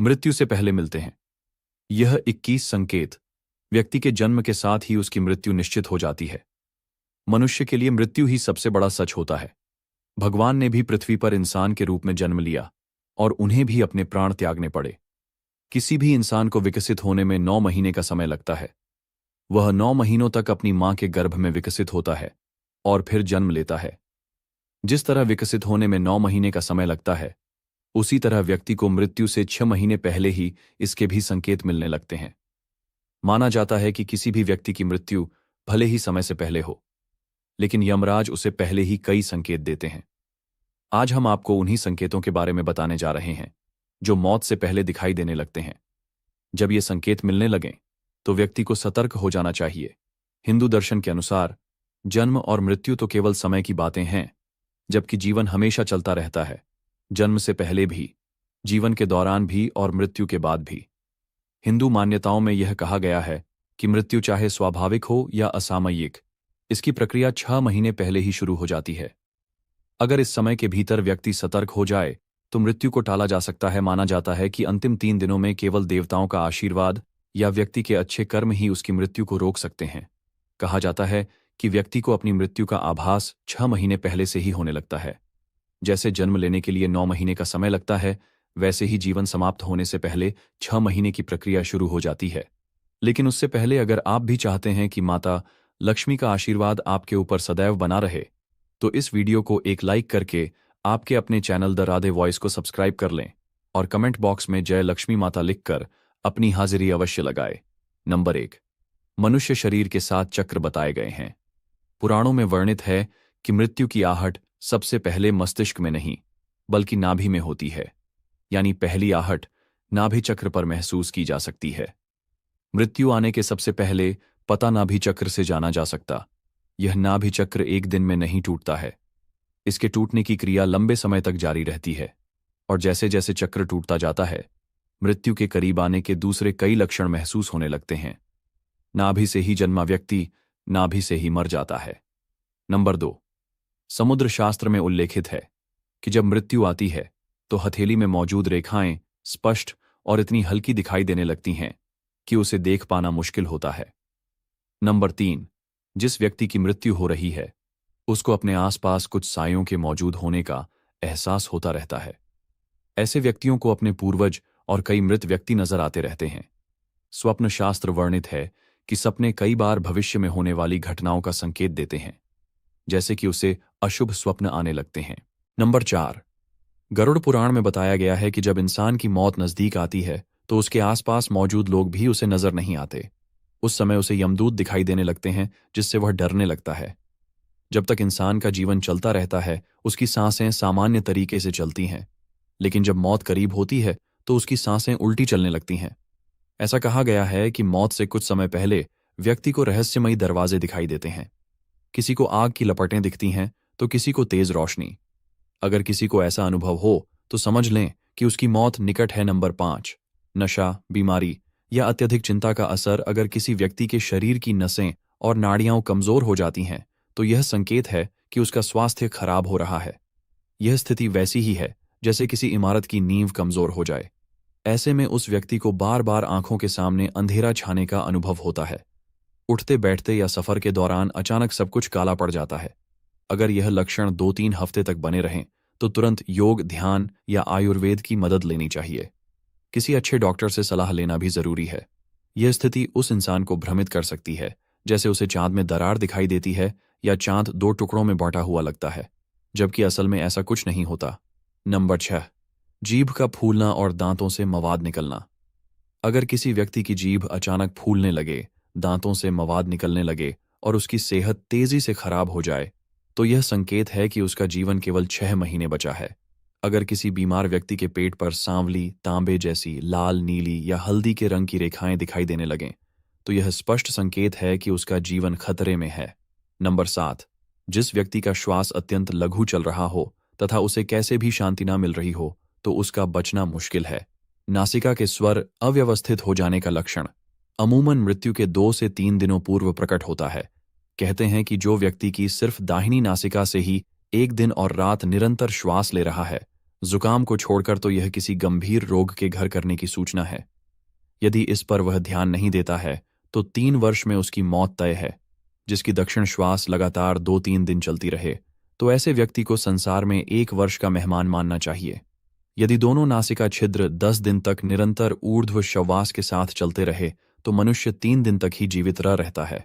मृत्यु से पहले मिलते हैं। यह 21 संकेत व्यक्ति के जन्म के साथ ही उसकी मृत्यु निश्चित हो जाती है। मनुष्य के लिए मृत्यु ही सबसे बड़ा सच होता है। भगवान ने भी पृथ्वी पर इंसान के रूप में जन्म लिया और उन्हें भी अपने प्राण त्यागने पड़े। किसी भी इंसान को विकसित होने में 9 महीने का समय लगता है। वह 9 महीनों तक अपनी मां के गर्भ में विकसित होता है और फिर जन्म लेता है। जिस तरह विकसित होने में 9 महीने का समय लगता है, उसी तरह व्यक्ति को मृत्यु से 6 महीने पहले ही इसके भी संकेत मिलने लगते हैं। माना जाता है कि किसी भी व्यक्ति की मृत्यु भले ही समय से पहले हो, लेकिन यमराज उसे पहले ही कई संकेत देते हैं। आज हम आपको उन्हीं संकेतों के बारे में बताने जा रहे हैं जो मौत से पहले दिखाई देने लगते हैं। जब ये संकेत मिलने लगें तो व्यक्ति को सतर्क हो जाना चाहिए। हिंदू दर्शन के अनुसार जन्म और मृत्यु तो केवल समय की बातें हैं, जबकि जीवन हमेशा चलता रहता है, जन्म से पहले भी, जीवन के दौरान भी और मृत्यु के बाद भी। हिंदू मान्यताओं में यह कहा गया है कि मृत्यु चाहे स्वाभाविक हो या असामयिक, इसकी प्रक्रिया 6 महीने पहले ही शुरू हो जाती है। अगर इस समय के भीतर व्यक्ति सतर्क हो जाए तो मृत्यु को टाला जा सकता है। माना जाता है कि अंतिम 3 दिनों में केवल देवताओं का आशीर्वाद या व्यक्ति के अच्छे कर्म ही उसकी मृत्यु को रोक सकते हैं। कहा जाता है कि व्यक्ति को अपनी मृत्यु का आभास 6 महीने पहले से ही होने लगता है। जैसे जन्म लेने के लिए 9 महीने का समय लगता है, वैसे ही जीवन समाप्त होने से पहले 6 महीने की प्रक्रिया शुरू हो जाती है। लेकिन उससे पहले अगर आप भी चाहते हैं कि माता लक्ष्मी का आशीर्वाद आपके ऊपर सदैव बना रहे, तो इस वीडियो को एक लाइक करके आपके अपने चैनल द राधे वॉइस को सब्सक्राइब कर लें और कमेंट बॉक्स में जय लक्ष्मी माता लिखकर अपनी हाजिरी अवश्य लगाए। नंबर 1, मनुष्य शरीर के 7 चक्र बताए गए हैं। पुराणों में वर्णित है कि मृत्यु की आहट सबसे पहले मस्तिष्क में नहीं, बल्कि नाभि में होती है। यानी पहली आहट नाभि चक्र पर महसूस की जा सकती है। मृत्यु आने के सबसे पहले पता नाभि चक्र से जाना जा सकता। यह नाभि चक्र एक दिन में नहीं टूटता है। इसके टूटने की क्रिया लंबे समय तक जारी रहती है और जैसे जैसे चक्र टूटता जाता है, मृत्यु के करीब आने के दूसरे कई लक्षण महसूस होने लगते हैं। नाभि से ही जन्मा व्यक्ति नाभि से ही मर जाता है। नंबर 2, समुद्र शास्त्र में उल्लेखित है कि जब मृत्यु आती है तो हथेली में मौजूद रेखाएं स्पष्ट और इतनी हल्की दिखाई देने लगती हैं कि उसे देख पाना मुश्किल होता है। नंबर 3, जिस व्यक्ति की मृत्यु हो रही है उसको अपने आसपास कुछ सायों के मौजूद होने का एहसास होता रहता है। ऐसे व्यक्तियों को अपने पूर्वज और कई मृत व्यक्ति नजर आते रहते हैं। स्वप्न शास्त्र वर्णित है कि सपने कई बार भविष्य में होने वाली घटनाओं का संकेत देते हैं, जैसे कि उसे अशुभ स्वप्न आने लगते हैं। नंबर 4, गरुड़ पुराण में बताया गया है कि जब इंसान की मौत नजदीक आती है तो उसके आसपास मौजूद लोग भी उसे नजर नहीं आते। उस समय उसे यमदूत दिखाई देने लगते हैं, जिससे वह डरने लगता है। जब तक इंसान का जीवन चलता रहता है उसकी सांसें सामान्य तरीके से चलती हैं, लेकिन जब मौत करीब होती है तो उसकी सांसें उल्टी चलने लगती हैं। ऐसा कहा गया है कि मौत से कुछ समय पहले व्यक्ति को रहस्यमयी दरवाजे दिखाई देते हैं। किसी को आग की लपटें दिखती हैं तो किसी को तेज रोशनी। अगर किसी को ऐसा अनुभव हो तो समझ लें कि उसकी मौत निकट है। नंबर 5, नशा, बीमारी या अत्यधिक चिंता का असर। अगर किसी व्यक्ति के शरीर की नसें और नाड़ियां कमजोर हो जाती हैं तो यह संकेत है कि उसका स्वास्थ्य खराब हो रहा है। यह स्थिति वैसी ही है जैसे किसी इमारत की नींव कमजोर हो जाए। ऐसे में उस व्यक्ति को बार बार आंखों के सामने अंधेरा छाने का अनुभव होता है। उठते बैठते या सफर के दौरान अचानक सब कुछ काला पड़ जाता है। अगर यह लक्षण 2-3 हफ्ते तक बने रहें तो तुरंत योग, ध्यान या आयुर्वेद की मदद लेनी चाहिए। किसी अच्छे डॉक्टर से सलाह लेना भी जरूरी है। यह स्थिति उस इंसान को भ्रमित कर सकती है, जैसे उसे चांद में दरार दिखाई देती है या चांद 2 टुकड़ों में बांटा हुआ लगता है, जबकि असल में ऐसा कुछ नहीं होता। नंबर 6, जीभ का फूलना और दांतों से मवाद निकलना। अगर किसी व्यक्ति की जीभ अचानक फूलने लगे, दांतों से मवाद निकलने लगे और उसकी सेहत तेजी से खराब हो जाए तो यह संकेत है कि उसका जीवन केवल 6 महीने बचा है। अगर किसी बीमार व्यक्ति के पेट पर सांवली, तांबे जैसी, लाल, नीली या हल्दी के रंग की रेखाएं दिखाई देने लगें तो यह स्पष्ट संकेत है कि उसका जीवन खतरे में है। नंबर 7, जिस व्यक्ति का श्वास अत्यंत लघु चल रहा हो तथा उसे कैसे भी शांति ना मिल रही हो तो उसका बचना मुश्किल है। नासिका के स्वर अव्यवस्थित हो जाने का लक्षण अमूमन मृत्यु के 2 से 3 दिनों पूर्व प्रकट होता है। कहते हैं कि जो व्यक्ति की सिर्फ दाहिनी नासिका से ही 1 दिन और रात निरंतर श्वास ले रहा है जुकाम को छोड़कर तो यह किसी गंभीर रोग के घर करने की सूचना है। यदि इस पर वह ध्यान नहीं देता है तो 3 वर्ष में उसकी मौत तय है। जिसकी दक्षिण श्वास लगातार 2-3 दिन चलती रहे तो ऐसे व्यक्ति को संसार में 1 वर्ष का मेहमान मानना चाहिए। यदि दोनों नासिका छिद्र 10 दिन तक निरंतर ऊर्ध्व श्वास के साथ चलते रहे तो मनुष्य 3 दिन तक ही जीवित रहता है।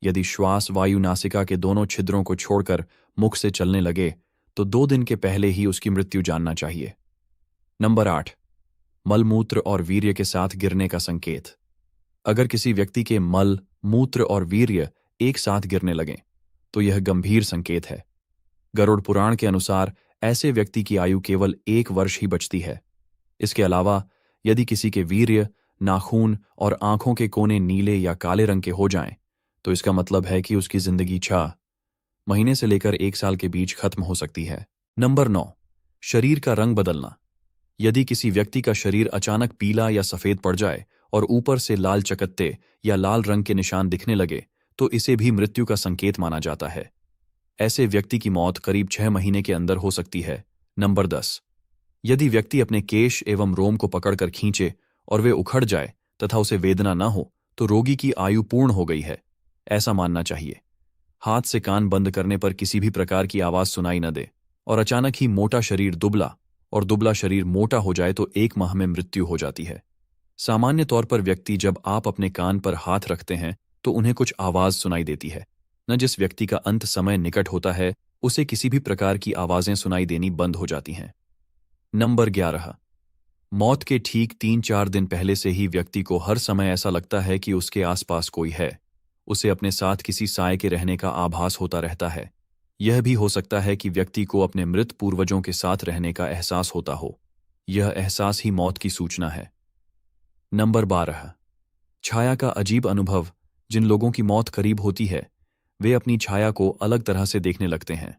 यदि श्वास वायु नासिका के दोनों छिद्रों को छोड़कर मुख से चलने लगे तो 2 दिन के पहले ही उसकी मृत्यु जानना चाहिए। नंबर 8, मलमूत्र और वीर्य के साथ गिरने का संकेत। अगर किसी व्यक्ति के मल, मूत्र और वीर्य एक साथ गिरने लगें तो यह गंभीर संकेत है। गरुड़ पुराण के अनुसार ऐसे व्यक्ति की आयु केवल 1 वर्ष ही बचती है। इसके अलावा यदि किसी के वीर्य, नाखून और आंखों के कोने नीले या काले रंग के हो जाएं, तो इसका मतलब है कि उसकी जिंदगी 6 महीने से लेकर 1 साल के बीच खत्म हो सकती है। नंबर 9, शरीर का रंग बदलना। यदि किसी व्यक्ति का शरीर अचानक पीला या सफेद पड़ जाए और ऊपर से लाल चकत्ते या लाल रंग के निशान दिखने लगे तो इसे भी मृत्यु का संकेत माना जाता है। ऐसे व्यक्ति की मौत करीब 6 महीने के अंदर हो सकती है। नंबर 10, यदि व्यक्ति अपने केश एवं रोम को पकड़कर खींचे और वे उखड़ जाए तथा उसे वेदना न हो तो रोगी की आयु पूर्ण हो गई है, ऐसा मानना चाहिए। हाथ से कान बंद करने पर किसी भी प्रकार की आवाज सुनाई न दे और अचानक ही मोटा शरीर दुबला और दुबला शरीर मोटा हो जाए तो 1 माह में मृत्यु हो जाती है। सामान्य तौर पर व्यक्ति जब आप अपने कान पर हाथ रखते हैं तो उन्हें कुछ आवाज सुनाई देती है। न जिस व्यक्ति का अंत समय निकट होता है उसे किसी भी प्रकार की आवाजें सुनाई देनी बंद हो जाती हैं। नंबर 11, मौत के ठीक 3-4 दिन पहले से ही व्यक्ति को हर समय ऐसा लगता है कि उसके आसपास कोई है। उसे अपने साथ किसी साय के रहने का आभास होता रहता है। यह भी हो सकता है कि व्यक्ति को अपने मृत पूर्वजों के साथ रहने का एहसास होता हो। यह एहसास ही मौत की सूचना है। नंबर 12, छाया का अजीब अनुभव। जिन लोगों की मौत करीब होती है वे अपनी छाया को अलग तरह से देखने लगते हैं।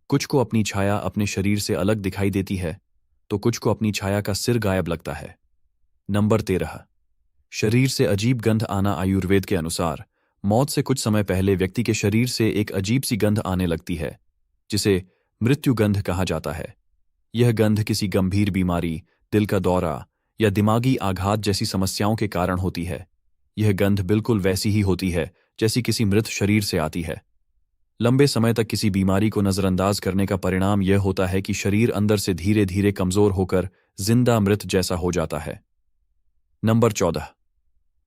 कुछ को अपनी छाया अपने शरीर से अलग दिखाई देती है तो कुछ को अपनी छाया का सिर गायब लगता है। नंबर 13, शरीर से अजीब गंध आना। आयुर्वेद के अनुसार मौत से कुछ समय पहले व्यक्ति के शरीर से एक अजीब सी गंध आने लगती है जिसे मृत्यु गंध कहा जाता है। यह गंध किसी गंभीर बीमारी, दिल का दौरा या दिमागी आघात जैसी समस्याओं के कारण होती है। यह गंध बिल्कुल वैसी ही होती है जैसी किसी मृत शरीर से आती है। लंबे समय तक किसी बीमारी को नजरअंदाज करने का परिणाम यह होता है कि शरीर अंदर से धीरे धीरे कमजोर होकर जिंदा मृत जैसा हो जाता है। नंबर 14,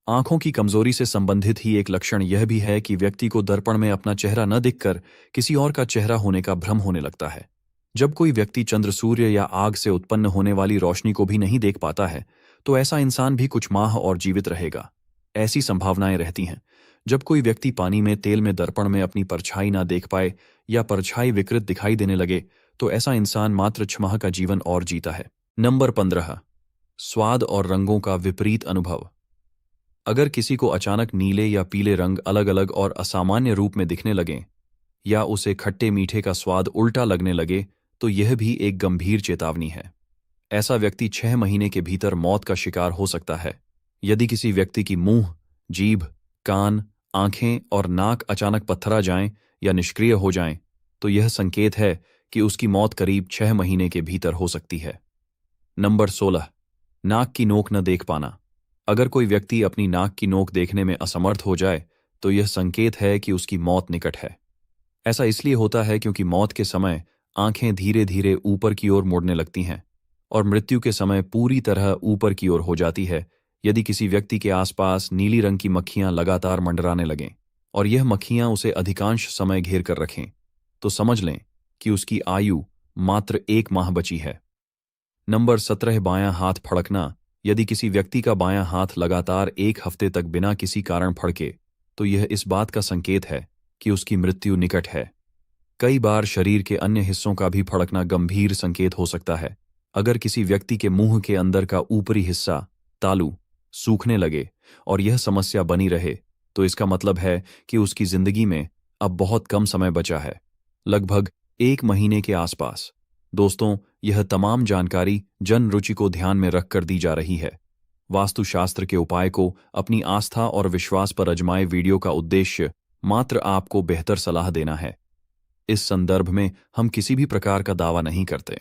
आंखों की कमजोरी से संबंधित ही एक लक्षण यह भी है कि व्यक्ति को दर्पण में अपना चेहरा न दिखकर किसी और का चेहरा होने का भ्रम होने लगता है। जब कोई व्यक्ति चंद्र, सूर्य या आग से उत्पन्न होने वाली रोशनी को भी नहीं देख पाता है तो ऐसा इंसान भी कुछ माह और जीवित रहेगा। ऐसी संभावनाएं रहती हैं। जब कोई व्यक्ति पानी में, तेल में, दर्पण में अपनी परछाई ना देख पाए या परछाई विकृत दिखाई देने लगे तो ऐसा इंसान मात्र 6 माह का जीवन और जीता है। नंबर 15, स्वाद और रंगों का विपरीत अनुभव। अगर किसी को अचानक नीले या पीले रंग अलग अलग और असामान्य रूप में दिखने लगें या उसे खट्टे मीठे का स्वाद उल्टा लगने लगे तो यह भी एक गंभीर चेतावनी है। ऐसा व्यक्ति 6 महीने के भीतर मौत का शिकार हो सकता है। यदि किसी व्यक्ति की मुंह, जीभ, कान, आंखें और नाक अचानक पत्थरा जाएं या निष्क्रिय हो जाएं तो यह संकेत है कि उसकी मौत करीब 6 महीने के भीतर हो सकती है। नंबर 16, नाक की नोक न देख पाना। अगर कोई व्यक्ति अपनी नाक की नोक देखने में असमर्थ हो जाए तो यह संकेत है कि उसकी मौत निकट है। ऐसा इसलिए होता है क्योंकि मौत के समय आंखें धीरे धीरे ऊपर की ओर मुड़ने लगती हैं और मृत्यु के समय पूरी तरह ऊपर की ओर हो जाती है यदि किसी व्यक्ति के आसपास नीली रंग की मक्खियां लगातार मंडराने लगें और यह मक्खियां उसे अधिकांश समय घेर कर रखें तो समझ लें कि उसकी आयु मात्र 1 माह बची है। नंबर 17, बायां हाथ फड़कना। यदि किसी व्यक्ति का बायां हाथ लगातार 1 हफ्ते तक बिना किसी कारण फड़के तो यह इस बात का संकेत है कि उसकी मृत्यु निकट है। कई बार शरीर के अन्य हिस्सों का भी फड़कना गंभीर संकेत हो सकता है। अगर किसी व्यक्ति के मुंह के अंदर का ऊपरी हिस्सा, तालू, सूखने लगे और यह समस्या बनी रहे तो इसका मतलब है कि उसकी जिंदगी में अब बहुत कम समय बचा है, लगभग 1 महीने के आसपास। दोस्तों, यह तमाम जानकारी जन रुचि को ध्यान में रखकर दी जा रही है। वास्तुशास्त्र के उपाय को अपनी आस्था और विश्वास पर आजमाए वीडियो का उद्देश्य मात्र आपको बेहतर सलाह देना है। इस संदर्भ में हम किसी भी प्रकार का दावा नहीं करते।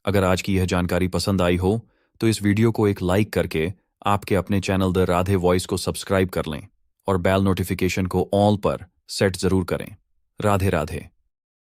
अगर आज की यह जानकारी पसंद आई हो तो इस वीडियो को एक लाइक करके आपके अपने चैनल द राधे वॉइस को सब्सक्राइब कर लें और बेल नोटिफिकेशन को ऑल पर सेट जरूर करें। राधे राधे।